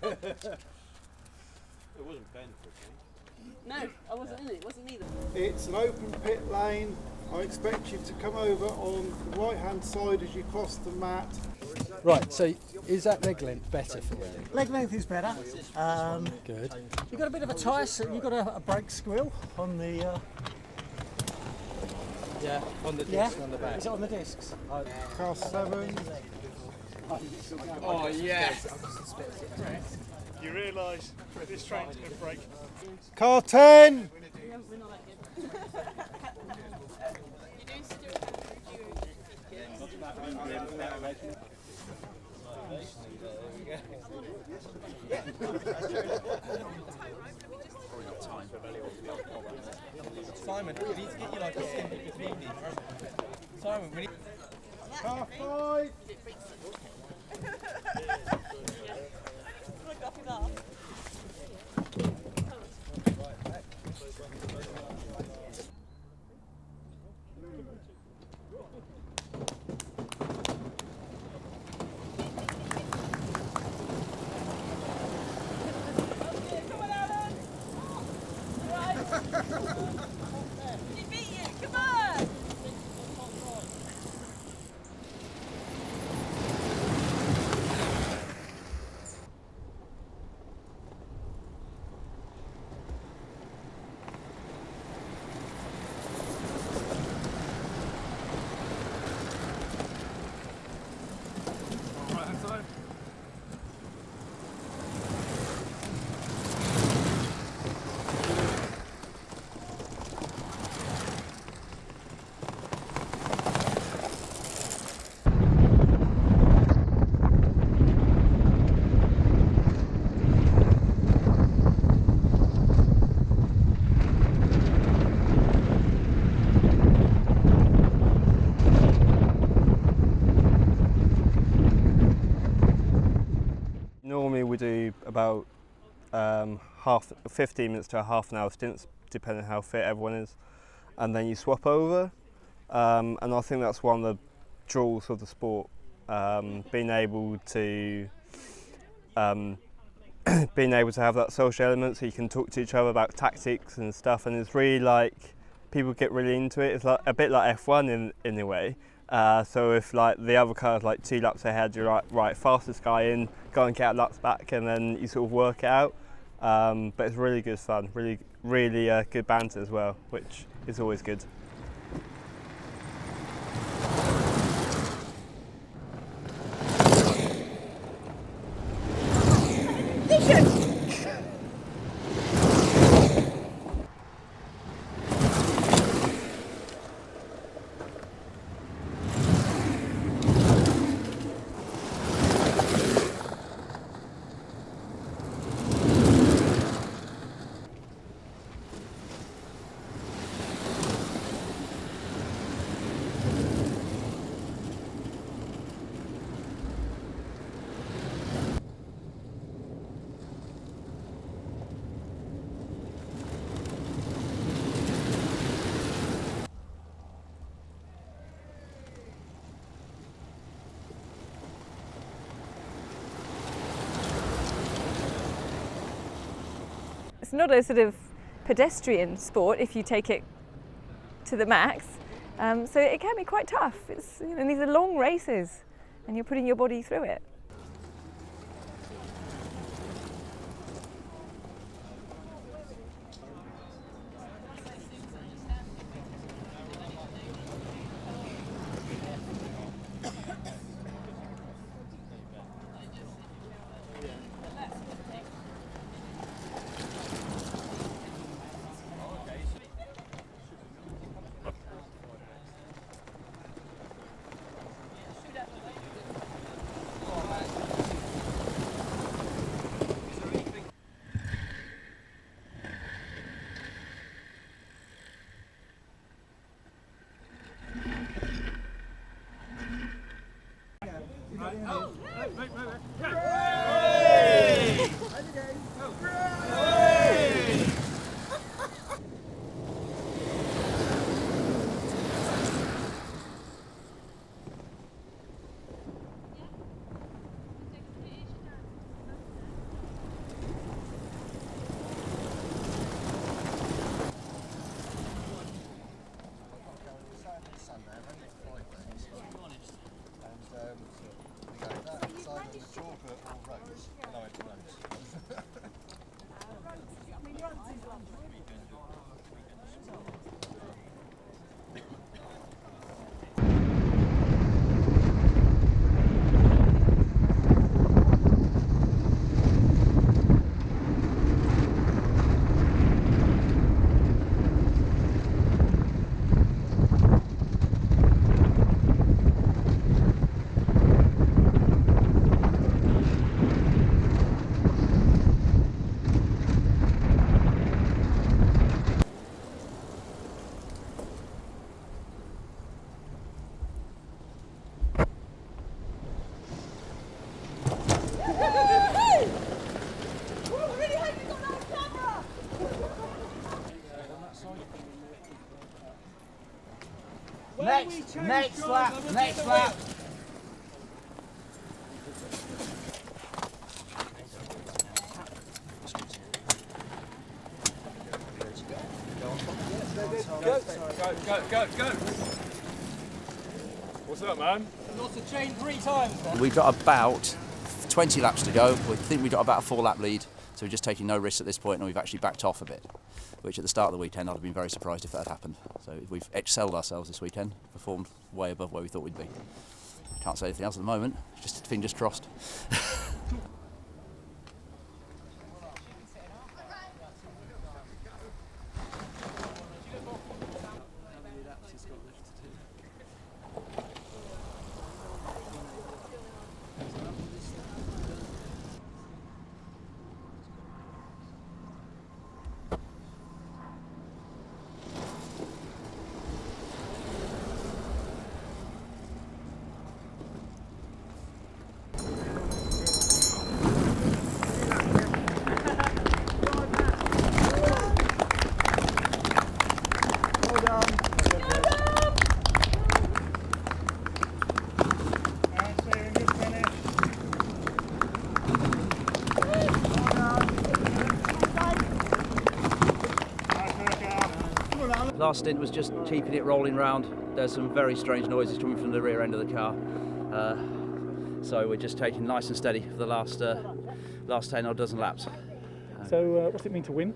wasn't Ben for a change. No, I wasn't in it. It wasn't either. It's an open pit lane. I expect you to come over on the right hand side as you cross the mat. Right, so is that leg length better for you? Leg length is better. Good. You've got a bit of a tie, so you've got a brake squill on the... Yeah, on the disc on the back. Is it on the discs? Cast 7. Oh, yeah. You realise this train's going to break. Car 10. We're not that good. Simon, we need to get you like a skinny bikini. Simon, we need... Car 5. Normally we do about 15 minutes to a half an hour stints, depending on how fit everyone is, and then you swap over. And I think that's one of the draws of the sport, being able to have that social element, so you can talk to each other about tactics and stuff. And it's really like people get really into it. It's like a bit like F1 in a way. So if like the other car's like 2 laps ahead, you're like, right, fastest guy in, go and get laps back, and then you sort of work it out. But it's really good fun, really good banter as well, which is always good. It's not a sort of pedestrian sport if you take it to the max, so it can be quite tough. It's, you know, these are long races and you're putting your body through it. Next lap, next lap. Go. What's up, man? Lost the chain 3 times. We've got about 20 laps to go. We think we've got about a 4-lap lead, so we're just taking no risks at this point, and we've actually backed off a bit, which at the start of the weekend I'd have been very surprised if that had happened. So we've excelled ourselves this weekend, performed way above where we thought we'd be. Can't say anything else at the moment, just fingers crossed. Last stint was just keeping it rolling round. There's some very strange noises coming from the rear end of the car. So we're just taking nice and steady for the last 10 or dozen laps. So what's it mean to win?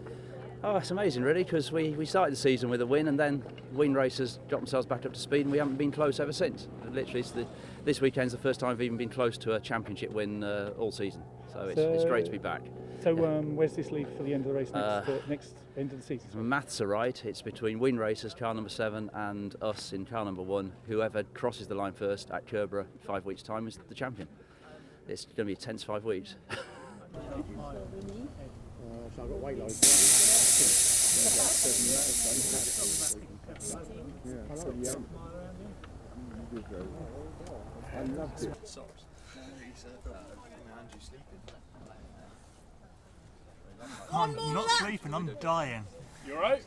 Oh, it's amazing really, because we started the season with a win, and then win racers got themselves back up to speed, and we haven't been close ever since. Literally, this weekend's the first time we've even been close to a championship win all season. So it's great to be back. So where's this leave for the end of the race next end of the season? If my maths are right, it's between win racers, car number 7, and us in car number 1. Whoever crosses the line first at Kerborough in 5 weeks' time is the champion. It's going to be a tense 5 weeks. I'm not sleeping, I'm dying. You alright?